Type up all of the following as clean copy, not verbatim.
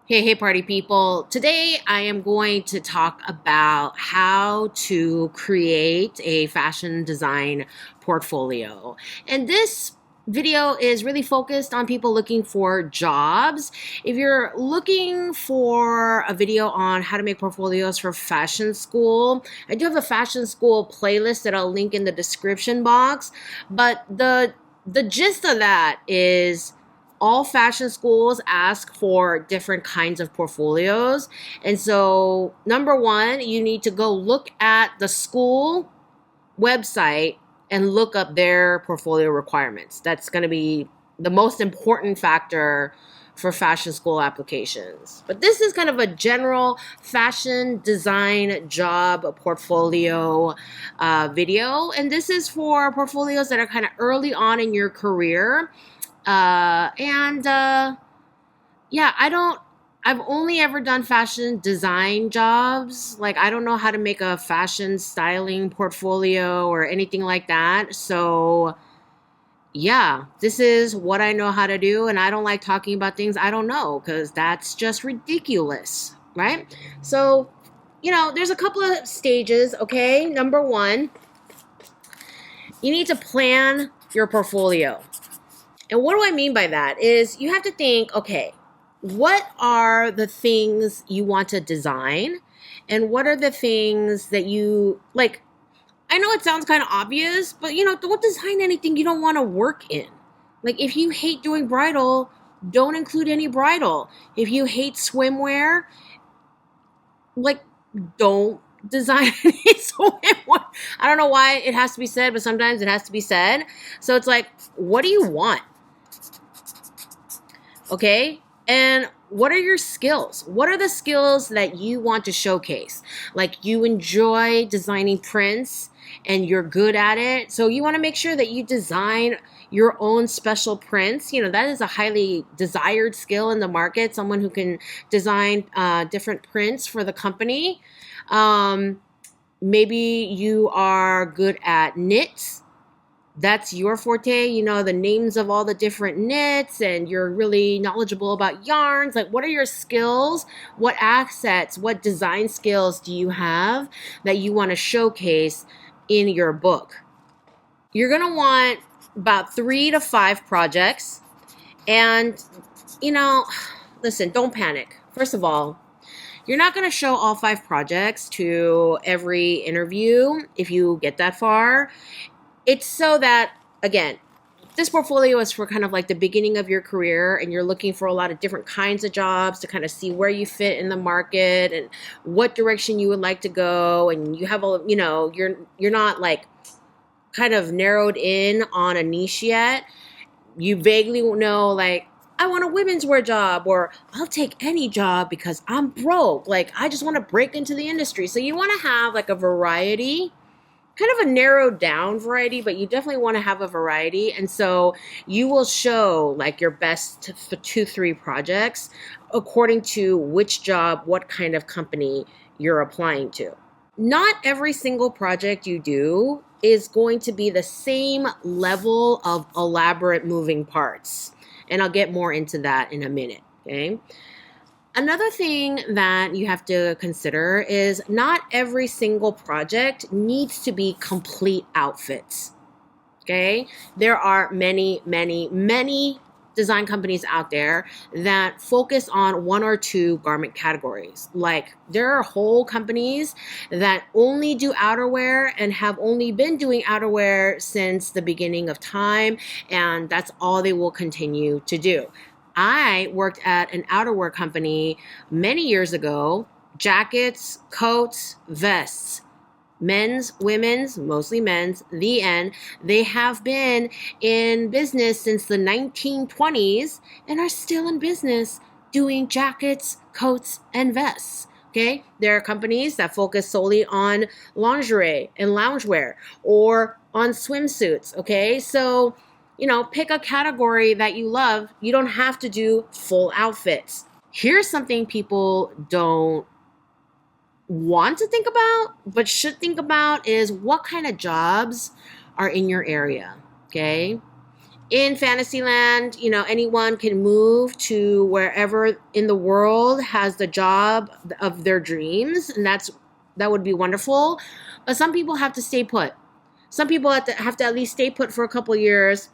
Hey, party people. Today I am going to talk about how to create a fashion design portfolio. And this video is really focused on people looking for jobs. If you're looking for a video on how to make portfolios for fashion school, I do have a fashion school playlist that I'll link in the description box. But the gist of that is all fashion schools ask for different kinds of portfolios. And so, number one, you need to go look at the school website and look up their portfolio requirements. That's going to be the most important factor for fashion school applications. But this is kind of a general fashion design job portfolio video. And this is for portfolios that are kind of early on in your career. Yeah, I've only ever done fashion design jobs. Like, I don't know how to make a fashion styling portfolio or anything like that. So, yeah, this is what I know how to do. And I don't like talking about things I don't know because that's just ridiculous, right? So, there's a couple of stages, okay? Number one, you need to plan your portfolio. And what do I mean by that is you have to think, okay, what are the things you want to design? And what are the things that you like? I know it sounds kind of obvious, but don't design anything you don't want to work in. Like, if you hate doing bridal, don't include any bridal. If you hate swimwear, like, don't design any swimwear. I don't know why it has to be said, but sometimes it has to be said. So it's like, what do you want? Okay. And what are your skills? What are the skills that you want to showcase? Like, you enjoy designing prints and you're good at it. So you want to make sure that you design your own special prints. That is a highly desired skill in the market. Someone who can design different prints for the company. Maybe you are good at knits. That's your forte, the names of all the different knits, and you're really knowledgeable about yarns. Like, what are your skills? What assets, what design skills do you have that you want to showcase in your book? You're going to want about 3 to 5 projects. And, listen, don't panic. First of all, you're not going to show all 5 projects to every interview if you get that far. It's so that, again, this portfolio is for kind of like the beginning of your career, and you're looking for a lot of different kinds of jobs to kind of see where you fit in the market and what direction you would like to go. And you have you're not like kind of narrowed in on a niche yet. You vaguely know, like, I want a women's wear job, or I'll take any job because I'm broke. Like, I just want to break into the industry. So you want to have like a variety, kind of a narrowed down variety, but you definitely want to have a variety. And so you will show like your best 2, 3 projects according to which job, what kind of company you're applying to. Not every single project you do is going to be the same level of elaborate moving parts. And I'll get more into that in a minute, okay? Another thing that you have to consider is not every single project needs to be complete outfits. Okay? There are many, many, many design companies out there that focus on 1 or 2 garment categories. Like, there are whole companies that only do outerwear and have only been doing outerwear since the beginning of time, and that's all they will continue to do. I worked at an outerwear company many years ago. Jackets, coats, vests, men's, women's, mostly men's, the end. They have been in business since the 1920s and are still in business doing jackets, coats, and vests. Okay, there are companies that focus solely on lingerie and loungewear or on swimsuits. Okay, so pick a category that you love. You don't have to do full outfits. Here's something people don't want to think about, but should think about, is what kind of jobs are in your area, okay? In Fantasyland, anyone can move to wherever in the world has the job of their dreams, and that would be wonderful. But some people have to stay put. Some people have to at least stay put for a couple years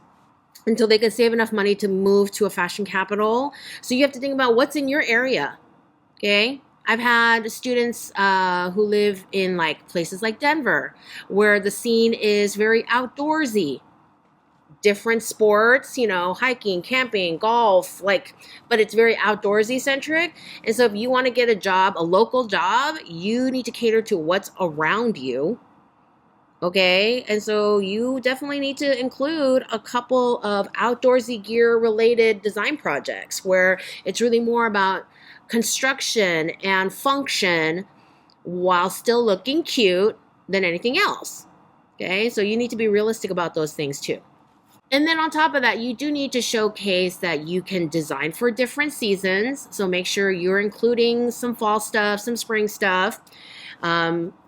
until they can save enough money to move to a fashion capital. So you have to think about what's in your area. Okay. I've had students who live in like places like Denver, where the scene is very outdoorsy, different sports, hiking, camping, golf, but it's very outdoorsy centric. And so if you want to get a job, a local job, you need to cater to what's around you. Okay. And so you definitely need to include a couple of outdoorsy gear related design projects where it's really more about construction and function while still looking cute than anything else. Okay. So you need to be realistic about those things too. And then on top of that, you do need to showcase that you can design for different seasons. So make sure you're including some fall stuff, some spring stuff,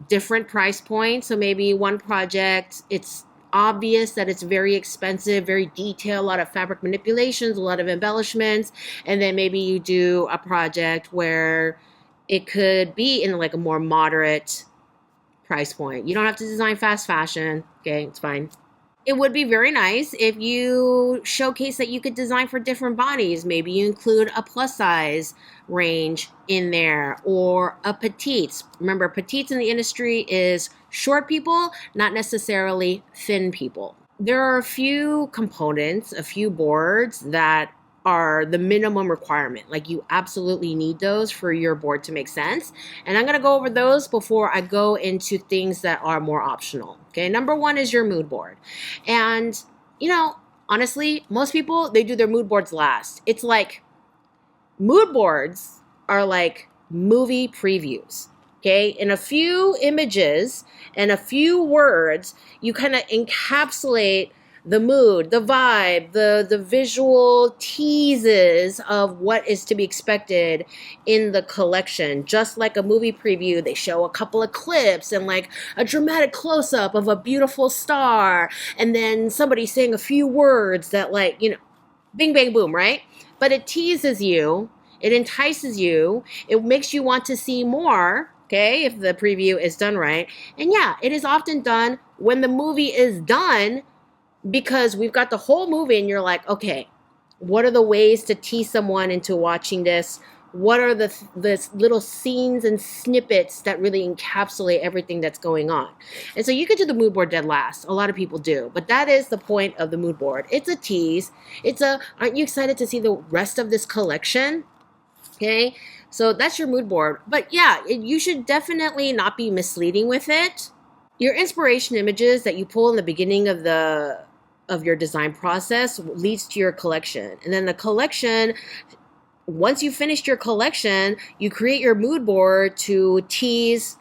different price points. So maybe one project, it's obvious that it's very expensive, very detailed, a lot of fabric manipulations, a lot of embellishments. And then maybe you do a project where it could be in like a more moderate price point. You don't have to design fast fashion. Okay, it's fine. It would be very nice if you showcase that you could design for different bodies. Maybe you include a plus size range in there or a petites. Remember, petites in the industry is short people, not necessarily thin people. There are a few components, a few boards that are the minimum requirement. Like you absolutely need those for your board to make sense. And I'm going to go over those before I go into things that are more optional. Okay. Number one is your mood board. And, honestly, most people, they do their mood boards last. It's like mood boards are like movie previews. Okay. In a few images and a few words, you kind of encapsulate the mood, the vibe, the visual teases of what is to be expected in the collection. Just like a movie preview, they show a couple of clips and like a dramatic close-up of a beautiful star, and then somebody saying a few words that bing, bang, boom, right? But it teases you, it entices you, it makes you want to see more, okay, if the preview is done right. And yeah, it is often done when the movie is done, because we've got the whole movie and you're like, okay, what are the ways to tease someone into watching this? What are the little scenes and snippets that really encapsulate everything that's going on? And so you could do the mood board dead last. A lot of people do, but that is the point of the mood board. It's a tease. Aren't you excited to see the rest of this collection? Okay. So that's your mood board. But yeah, you should definitely not be misleading with it. Your inspiration images that you pull in the beginning of your design process leads to your collection. And then the collection, once you finished your collection, you create your mood board to tease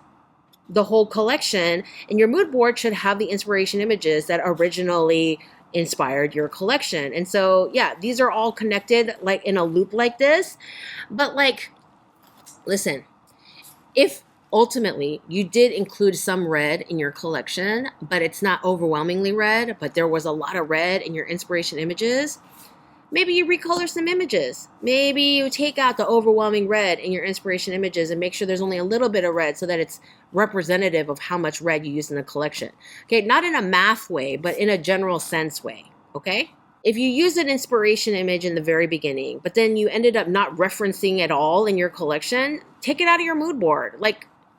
the whole collection. And your mood board should have the inspiration images that originally inspired your collection. And so, yeah, these are all connected like in a loop like this. But listen, if ultimately you did include some red in your collection, but it's not overwhelmingly red, but there was a lot of red in your inspiration images, maybe you recolor some images. Maybe you take out the overwhelming red in your inspiration images and make sure there's only a little bit of red so that it's representative of how much red you use in the collection. Okay, not in a math way, but in a general sense way, okay? If you use an inspiration image in the very beginning, but then you ended up not referencing it all in your collection, take it out of your mood board.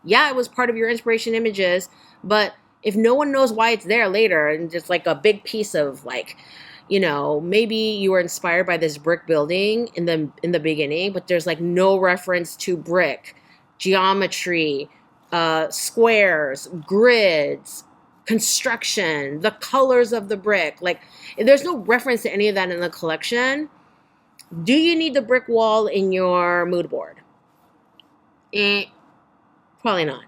Yeah, it was part of your inspiration images, but if no one knows why it's there later and just like a big piece of maybe you were inspired by this brick building in the beginning, but there's no reference to brick, geometry, squares, grids, construction, the colors of the brick. If there's no reference to any of that in the collection, do you need the brick wall in your mood board? Probably not.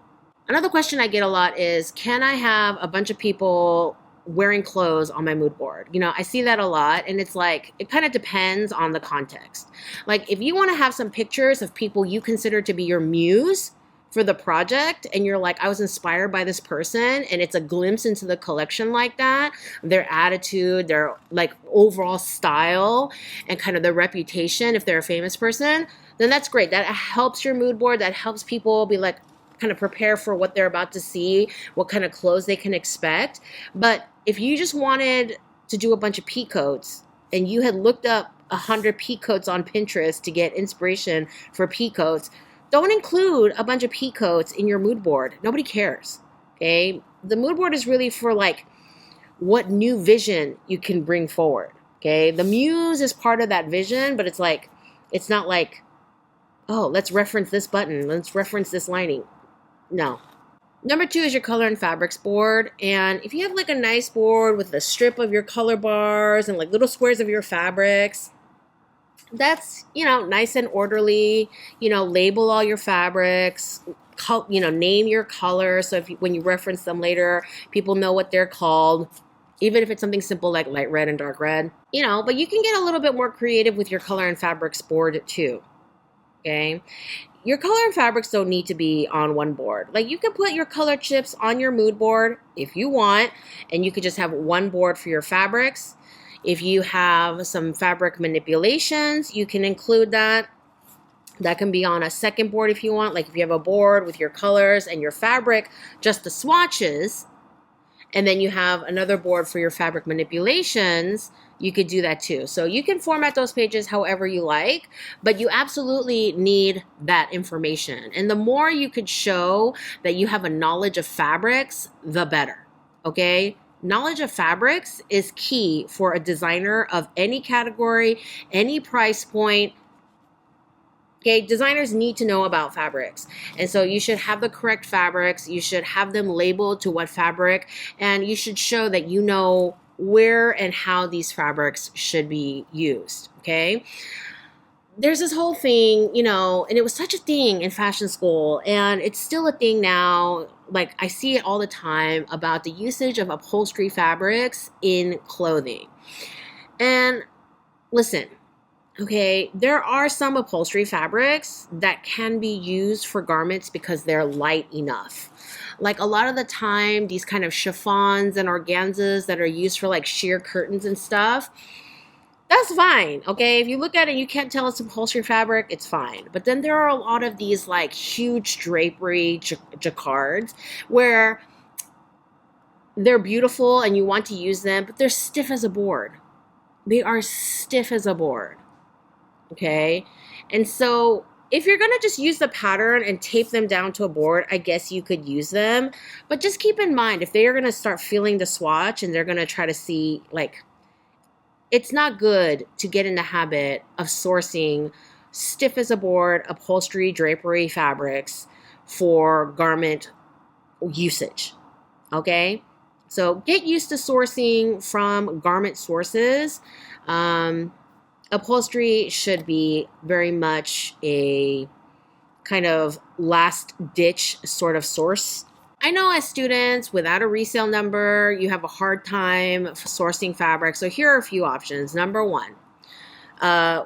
Another question I get a lot is, can I have a bunch of people wearing clothes on my mood board? I see that a lot, and it's it kind of depends on the context. If you want to have some pictures of people you consider to be your muse, for the project, and you're like, I was inspired by this person, and it's a glimpse into the collection like that, their attitude, their like overall style, and kind of their reputation, if they're a famous person, then that's great. That helps your mood board. That helps people be like, kind of prepare for what they're about to see, what kind of clothes they can expect. But if you just wanted to do a bunch of pea coats and you had looked up 100 pea coats on Pinterest to get inspiration for pea coats, don't include a bunch of pea coats in your mood board. Nobody cares. Okay. The mood board is really for like what new vision you can bring forward. Okay. The muse is part of that vision, but it's like, it's not like, oh, let's reference this button. Let's reference this lining. No. Number 2 is your color and fabrics board. And if you have like a nice board with a strip of your color bars and like little squares of your fabrics, that's, nice and orderly. Label all your fabrics, name your colors. So when you reference them later, people know what they're called. Even if it's something simple like light red and dark red, but you can get a little bit more creative with your color and fabrics board too. Okay. Your color and fabrics don't need to be on one board. Like you can put your color chips on your mood board if you want, and you could just have one board for your fabrics. If you have some fabric manipulations, you can include that. That can be on a second board if you want. Like if you have a board with your colors and your fabric, just the swatches, and then you have another board for your fabric manipulations, you could do that too. So you can format those pages however you like, but you absolutely need that information. And the more you could show that you have a knowledge of fabrics, the better. Okay? Knowledge of fabrics is key for a designer of any category, any price point. Okay, designers need to know about fabrics. And so you should have the correct fabrics. You should have them labeled to what fabric, and you should show that you know where and how these fabrics should be used. Okay. There's this whole thing, and it was such a thing in fashion school, and it's still a thing now. Like I see it all the time about the usage of upholstery fabrics in clothing. And listen, okay, there are some upholstery fabrics that can be used for garments because they're light enough. Like a lot of the time, these kind of chiffons and organzas that are used for like sheer curtains and stuff, that's fine, okay? If you look at it, you can't tell it's upholstery fabric, it's fine. But then there are a lot of these like huge drapery jacquards where they're beautiful and you want to use them, but they're stiff as a board. They are stiff as a board, okay? And so if you're going to just use the pattern and tape them down to a board, I guess you could use them. But just keep in mind, if they are going to start feeling the swatch and they're going to try to see, like, it's not good to get in the habit of sourcing stiff as a board, upholstery, drapery fabrics for garment usage, okay? So get used to sourcing from garment sources. Upholstery should be very much a kind of last ditch sort of source. I know as students, without a resale number, you have a hard time sourcing fabric. So here are a few options. Number 1,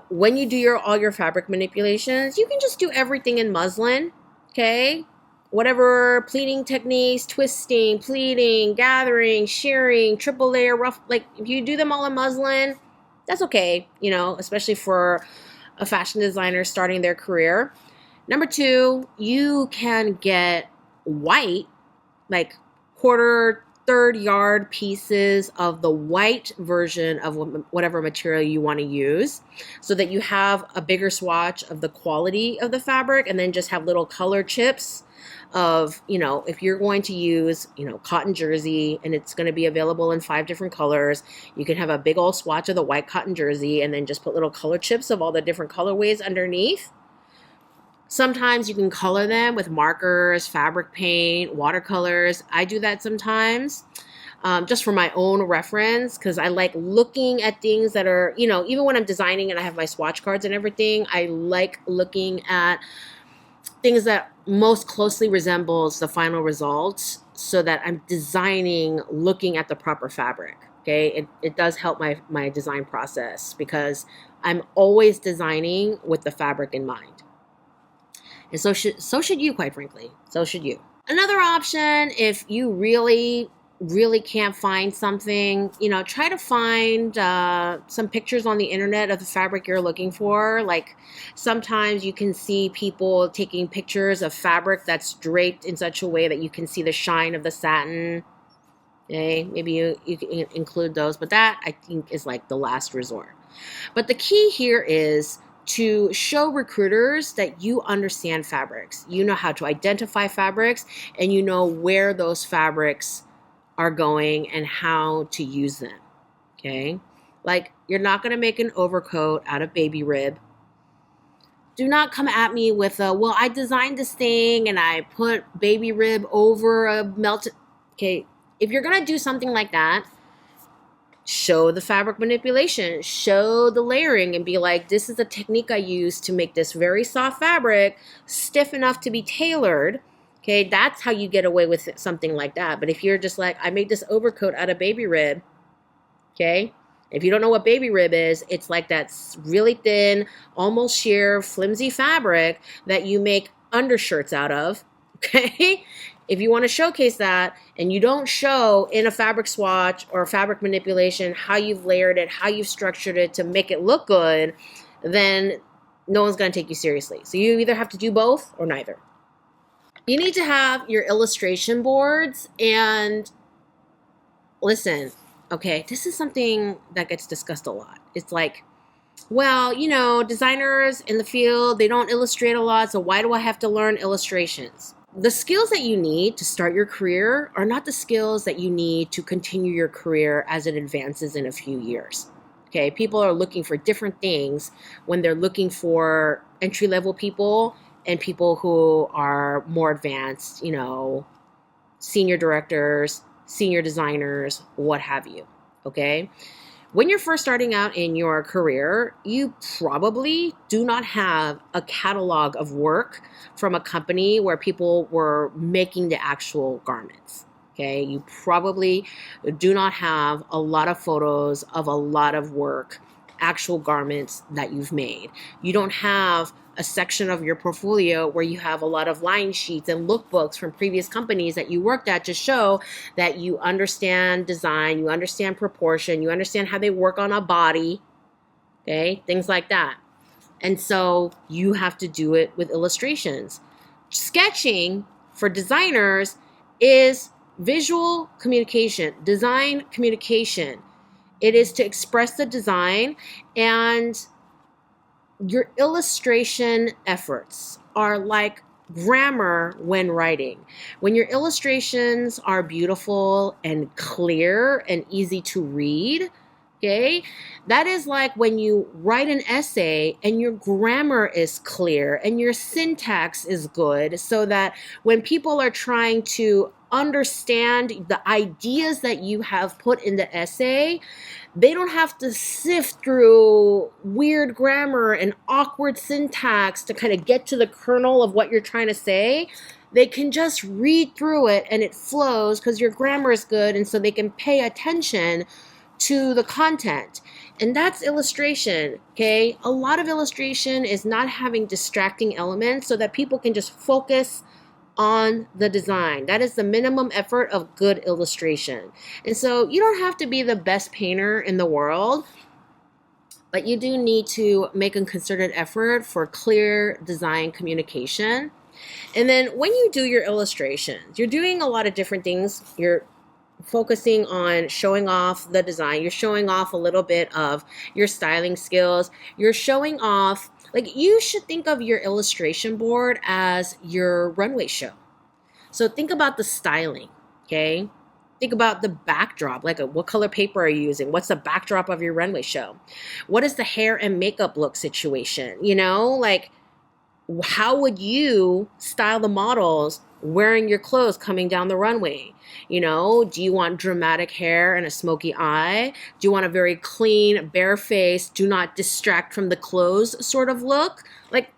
when you do all your fabric manipulations, you can just do everything in muslin, okay? Whatever pleating techniques, twisting, pleating, gathering, shearing, triple layer, rough, like if you do them all in muslin, that's okay, especially for a fashion designer starting their career. Number 2, you can get white, like quarter, third yard pieces of the white version of whatever material you want to use so that you have a bigger swatch of the quality of the fabric, and then just have little color chips of, if you're going to use, cotton jersey and it's going to be available in 5 different colors, you can have a big old swatch of the white cotton jersey and then just put little color chips of all the different colorways underneath. Sometimes you can color them with markers, fabric paint, watercolors. I do that sometimes just for my own reference, because I like looking at things that are, even when I'm designing and I have my swatch cards and everything, I like looking at things that most closely resembles the final results so that I'm designing looking at the proper fabric. Okay, it does help my design process because I'm always designing with the fabric in mind. And so should you, quite frankly. So should you. Another option, if you really can't find something, try to find some pictures on the internet of the fabric you're looking for. Like sometimes you can see people taking pictures of fabric that's draped in such a way that you can see the shine of the satin. Okay, maybe you can include those, but that I think is like the last resort. But the key here is to show recruiters that you understand fabrics. You know how to identify fabrics, and you know where those fabrics are going and how to use them. Okay? Like, you're not going to make an overcoat out of baby rib. Do not come at me with well, I designed this thing and I put baby rib over a melted. Okay, if you're going to do something like that, show the fabric manipulation, show the layering, and be like, this is a technique I use to make this very soft fabric stiff enough to be tailored. Okay, that's how you get away with something like that. But if you're just like, I made this overcoat out of baby rib, okay? If you don't know what baby rib is, it's like that really thin, almost sheer, flimsy fabric that you make undershirts out of, okay? If you want to showcase that and you don't show in a fabric swatch or fabric manipulation how you've layered it, how you've structured it to make it look good, then no one's going to take you seriously. So you either have to do both or neither. You need to have your illustration boards. And listen, okay, this is something that gets discussed a lot. It's like, well, designers in the field, they don't illustrate a lot, so why do I have to learn illustrations? The skills that you need to start your career are not the skills that you need to continue your career as it advances in a few years. Okay, people are looking for different things when they're looking for entry-level people and people who are more advanced, senior directors, senior designers, what have you. Okay? When you're first starting out in your career, you probably do not have a catalog of work from a company where people were making the actual garments. Okay, you probably do not have a lot of photos of a lot of work, actual garments that you've made. You don't have a section of your portfolio where you have a lot of line sheets and lookbooks from previous companies that you worked at to show that you understand design, you understand proportion, you understand how they work on a body, okay, things like that. And so you have to do it with illustrations. Sketching for designers is visual communication, design communication. It is to express the design, and your illustration efforts are like grammar when writing. When your illustrations are beautiful and clear and easy to read, okay, that is like when you write an essay and your grammar is clear and your syntax is good, so that when people are trying to understand the ideas that you have put in the essay, they don't have to sift through weird grammar and awkward syntax to kind of get to the kernel of what you're trying to say. They can just read through it and it flows because your grammar is good, and so they can pay attention to the content. And that's illustration, okay? A lot of illustration is not having distracting elements so that people can just focus on the design. That is the minimum effort of good illustration. And so you don't have to be the best painter in the world, but you do need to make a concerted effort for clear design communication. And then when you do your illustrations, you're doing a lot of different things. You're focusing on showing off the design. You're showing off a little bit of your styling skills. You're showing off, like, you should think of your illustration board as your runway show. So think about the styling, okay? Think about the backdrop, like what color paper are you using? What's the backdrop of your runway show? What is the hair and makeup look situation? Like, how would you style the models wearing your clothes coming down the runway? Do you want dramatic hair and a smoky eye? Do you want a very clean, bare face, do not distract from the clothes sort of look? Like,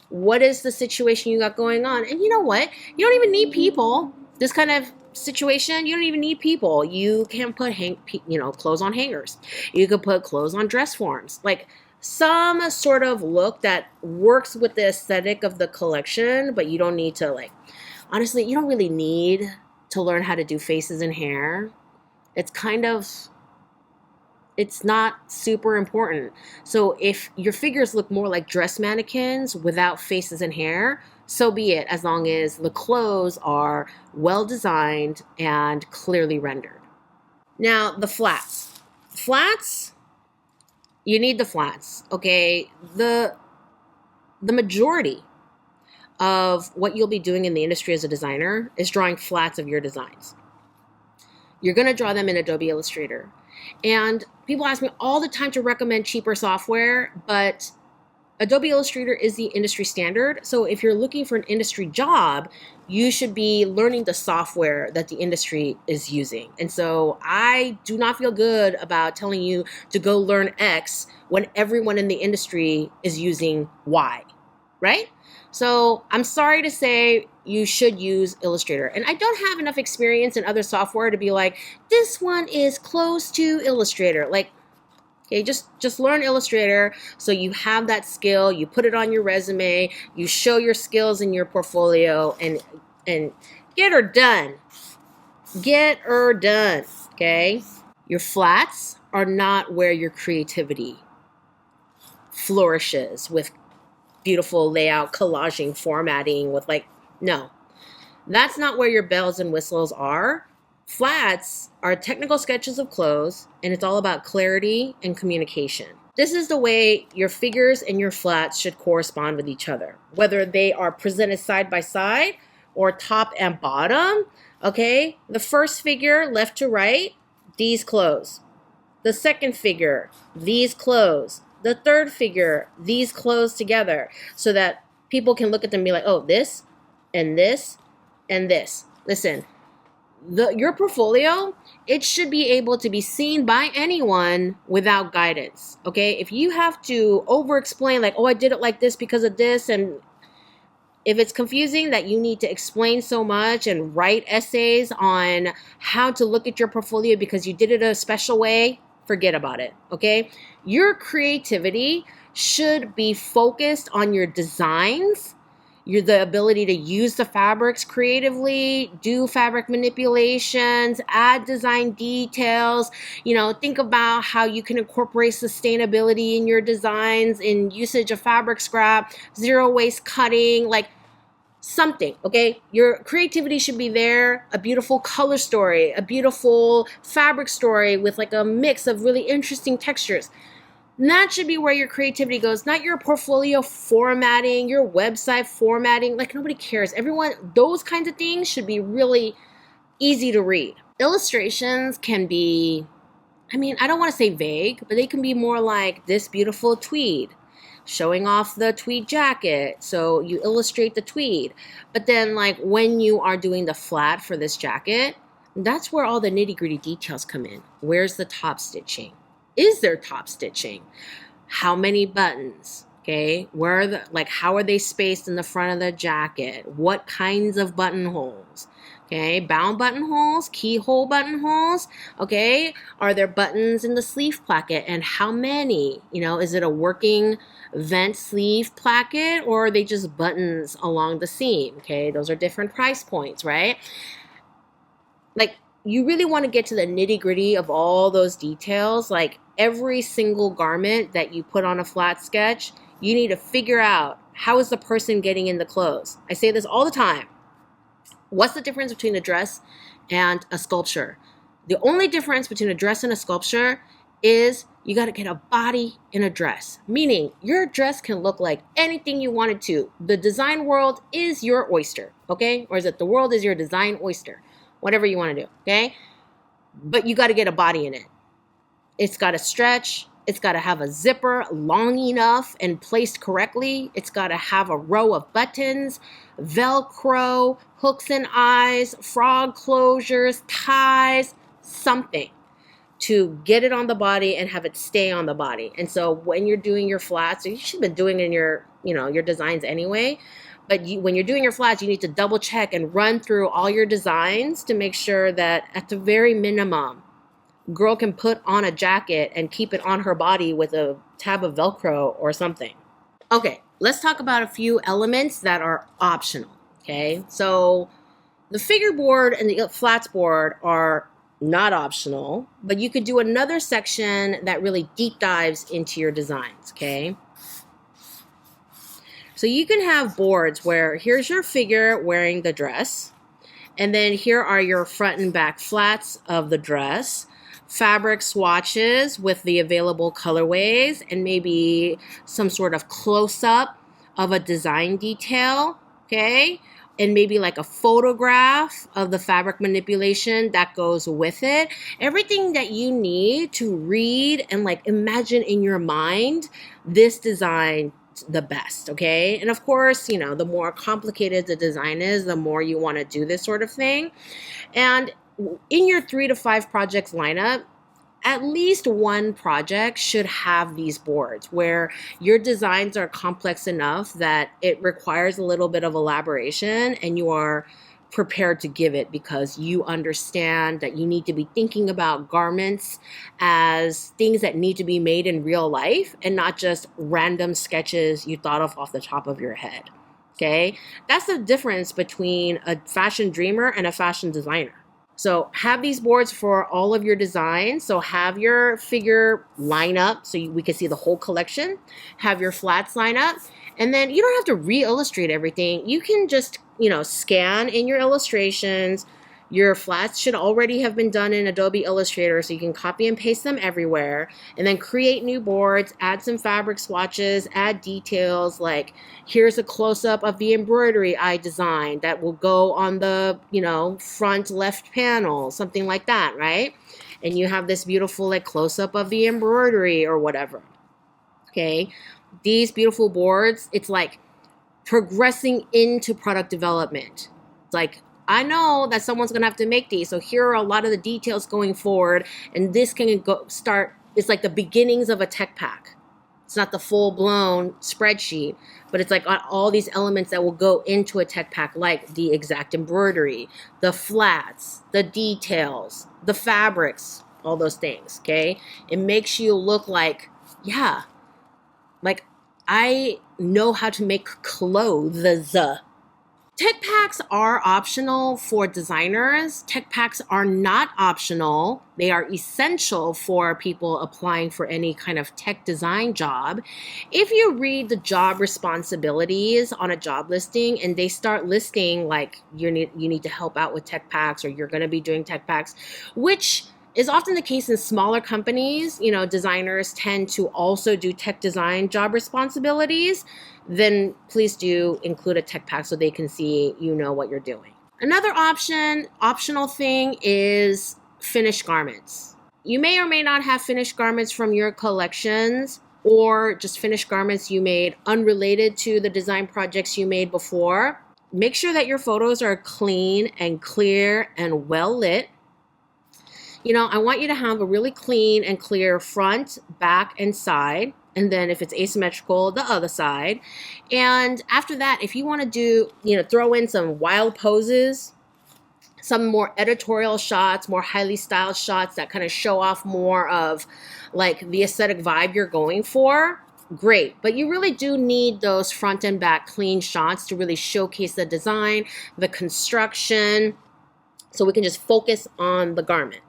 what is the situation you got going on? And you know what? You don't even need people. This kind of situation, you don't even need people. You can put clothes on hangers. You could put clothes on dress forms. Like, some sort of look that works with the aesthetic of the collection, but you don't need to like, honestly, you don't really need to learn how to do faces and hair. It's kind of, it's not super important. So if your figures look more like dress mannequins without faces and hair, so be it, as long as the clothes are well designed and clearly rendered. Now, the flats. Flats, you need the flats, okay? The majority of what you'll be doing in the industry as a designer is drawing flats of your designs. You're going to draw them in Adobe Illustrator. And people ask me all the time to recommend cheaper software, but Adobe Illustrator is the industry standard. So if you're looking for an industry job, you should be learning the software that the industry is using. And so I do not feel good about telling you to go learn X when everyone in the industry is using Y, right? So I'm sorry to say you should use Illustrator. And I don't have enough experience in other software to be like, this one is close to Illustrator. Like, okay, just learn Illustrator so you have that skill, you put it on your resume, you show your skills in your portfolio, and get her done. Get her done, okay? Your flats are not where your creativity flourishes with beautiful layout, collaging, formatting with like, no. That's not where your bells and whistles are. Flats are technical sketches of clothes, and it's all about clarity and communication. This is the way your figures and your flats should correspond with each other, whether they are presented side by side or top and bottom, okay? The first figure, left to right, these clothes. The second figure, these clothes. The third figure, these clothes together, so that people can look at them and be like, oh, this and this and this. Listen, your portfolio, it should be able to be seen by anyone without guidance, okay? If you have to over-explain, like, oh, I did it like this because of this, and if it's confusing that you need to explain so much and write essays on how to look at your portfolio because you did it a special way, forget about it, okay? Your creativity should be focused on your designs, the ability to use the fabrics creatively, do fabric manipulations, add design details, think about how you can incorporate sustainability in your designs, in usage of fabric scrap, zero waste cutting, like something, okay? Your creativity should be there, a beautiful color story, a beautiful fabric story with like a mix of really interesting textures. And that should be where your creativity goes, not your portfolio formatting, your website formatting. Like, nobody cares. Everyone, those kinds of things should be really easy to read. Illustrations can be, I don't want to say vague, but they can be more like this beautiful tweed, showing off the tweed jacket. So you illustrate the tweed. But then, like, when you are doing the flat for this jacket, that's where all the nitty-gritty details come in. Where's the top stitching? Is there top stitching? How many buttons? Okay, how are they spaced in the front of the jacket? What kinds of buttonholes? Okay, bound buttonholes, keyhole buttonholes. Okay, are there buttons in the sleeve placket, and how many? Is it a working vent sleeve placket, or are they just buttons along the seam? Okay, those are different price points, right? Like, you really want to get to the nitty gritty of all those details. Like, every single garment that you put on a flat sketch, you need to figure out, how is the person getting in the clothes? I say this all the time. What's the difference between a dress and a sculpture? The only difference between a dress and a sculpture is you got to get a body in a dress. Meaning, your dress can look like anything you want it to. The design world is your oyster, okay? Or is it the world is your design oyster? Whatever you want to do, okay? But you got to get a body in it. It's got to stretch. It's got to have a zipper long enough and placed correctly. It's got to have a row of buttons, Velcro, hooks and eyes, frog closures, ties, something to get it on the body and have it stay on the body. And so when you're doing your flats, you should have been doing it in your designs anyway. But when you're doing your flats, you need to double check and run through all your designs to make sure that at the very minimum, girl can put on a jacket and keep it on her body with a tab of Velcro or something. Okay, let's talk about a few elements that are optional. Okay, so the figure board and the flats board are not optional, but you could do another section that really deep dives into your designs. Okay, so you can have boards where here's your figure wearing the dress, and then here are your front and back flats of the dress, fabric swatches with the available colorways, and maybe some sort of close-up of a design detail, okay? And maybe like a photograph of the fabric manipulation that goes with it. Everything that you need to read and like imagine in your mind this design the best, okay? And of course, you know, the more complicated the design is, the more you want to do this sort of thing. And in your 3 to 5 projects lineup, at least one project should have these boards where your designs are complex enough that it requires a little bit of elaboration and you are prepared to give it because you understand that you need to be thinking about garments as things that need to be made in real life and not just random sketches you thought of off the top of your head. Okay? That's the difference between a fashion dreamer and a fashion designer. So have these boards for all of your designs. So have your figure line up so we can see the whole collection. Have your flats line up. And then you don't have to re-illustrate everything. You can just, you know, scan in your illustrations. Your flats should already have been done in Adobe Illustrator, so you can copy and paste them everywhere. And then create new boards, add some fabric swatches, add details like here's a close-up of the embroidery I designed that will go on the, you know, front left panel, something like that, right? And you have this beautiful like close-up of the embroidery or whatever. Okay, these beautiful boards, it's like progressing into product development. It's like, I know that someone's going to have to make these, so here are a lot of the details going forward, and this can go start, it's like the beginnings of a tech pack. It's not the full-blown spreadsheet, but it's like all these elements that will go into a tech pack, like the exact embroidery, the flats, the details, the fabrics, all those things, okay? It makes you look like, yeah, like I know how to make clothes. Tech packs are optional for designers. Tech packs are not optional. They are essential for people applying for any kind of tech design job. If you read the job responsibilities on a job listing and they start listing like you need to help out with tech packs or you're going to be doing tech packs, which is often the case in smaller companies, you know, designers tend to also do tech design job responsibilities, then please do include a tech pack so they can see you know what you're doing. Another optional thing is finished garments. You may or may not have finished garments from your collections or just finished garments you made unrelated to the design projects you made before. Make sure that your photos are clean and clear and well lit. You know, I want you to have a really clean and clear front, back, and side. And then if it's asymmetrical, the other side. And after that, if you want to do, you know, throw in some wild poses, some more editorial shots, more highly styled shots that kind of show off more of like the aesthetic vibe you're going for, great. But you really do need those front and back clean shots to really showcase the design, the construction, so we can just focus on the garment.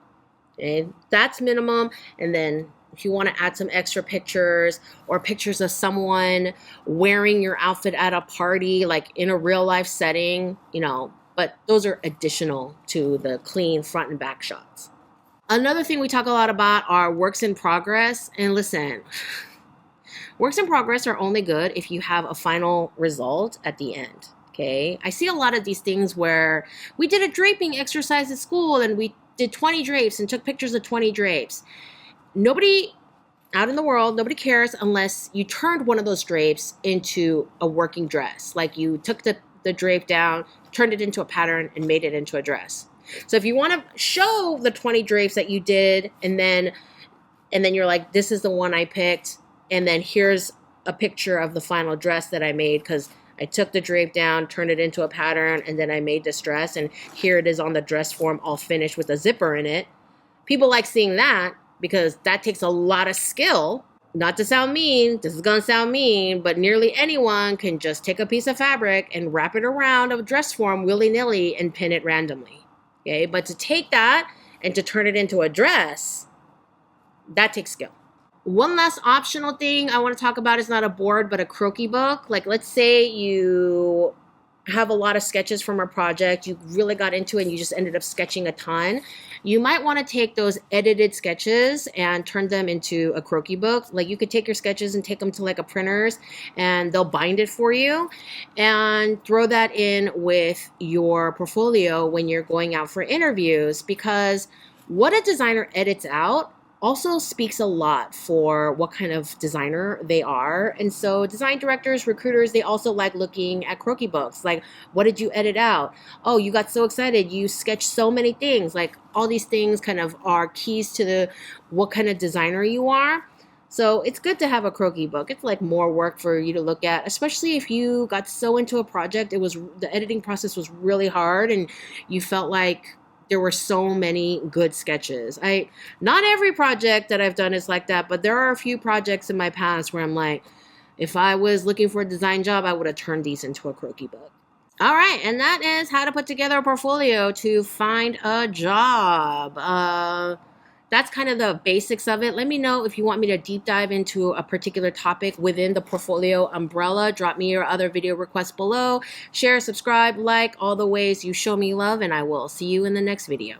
Okay, that's minimum. And then if you want to add some extra pictures or pictures of someone wearing your outfit at a party, like in a real life setting, you know, but those are additional to the clean front and back shots. Another thing we talk a lot about are works in progress. And listen, works in progress are only good if you have a final result at the end. Okay, I see a lot of these things where we did a draping exercise at school and we did 20 drapes and took pictures of 20 drapes. Nobody out in the world, nobody cares unless you turned one of those drapes into a working dress. Like you took the drape down, turned it into a pattern, and made it into a dress. So if you want to show the 20 drapes that you did, and then you're like, this is the one I picked, and then here's a picture of the final dress that I made because I took the drape down, turned it into a pattern, and then I made this dress, and here it is on the dress form all finished with a zipper in it. People like seeing that because that takes a lot of skill. Not to sound mean, this is going to sound mean, but nearly anyone can just take a piece of fabric and wrap it around a dress form willy-nilly and pin it randomly. Okay, but to take that and to turn it into a dress, that takes skill. One last optional thing I want to talk about is not a board, but a croquis book. Like, let's say you have a lot of sketches from a project, you really got into it and you just ended up sketching a ton. You might want to take those edited sketches and turn them into a croquis book. Like, you could take your sketches and take them to like a printer's and they'll bind it for you and throw that in with your portfolio when you're going out for interviews, because what a designer edits out also speaks a lot for what kind of designer they are. And so design directors, recruiters, they also like looking at croquis books. Like, what did you edit out? Oh, you got so excited. You sketched so many things. Like, all these things kind of are keys to what kind of designer you are. So it's good to have a croquis book. It's like more work for you to look at, especially if you got so into a project, the editing process was really hard and you felt like there were so many good sketches. Not every project that I've done is like that, but there are a few projects in my past where I'm like, if I was looking for a design job, I would have turned these into a croquis book. All right, and that is how to put together a portfolio to find a job. That's kind of the basics of it. Let me know if you want me to deep dive into a particular topic within the portfolio umbrella. Drop me your other video requests below. Share, subscribe, like, all the ways you show me love, and I will see you in the next video.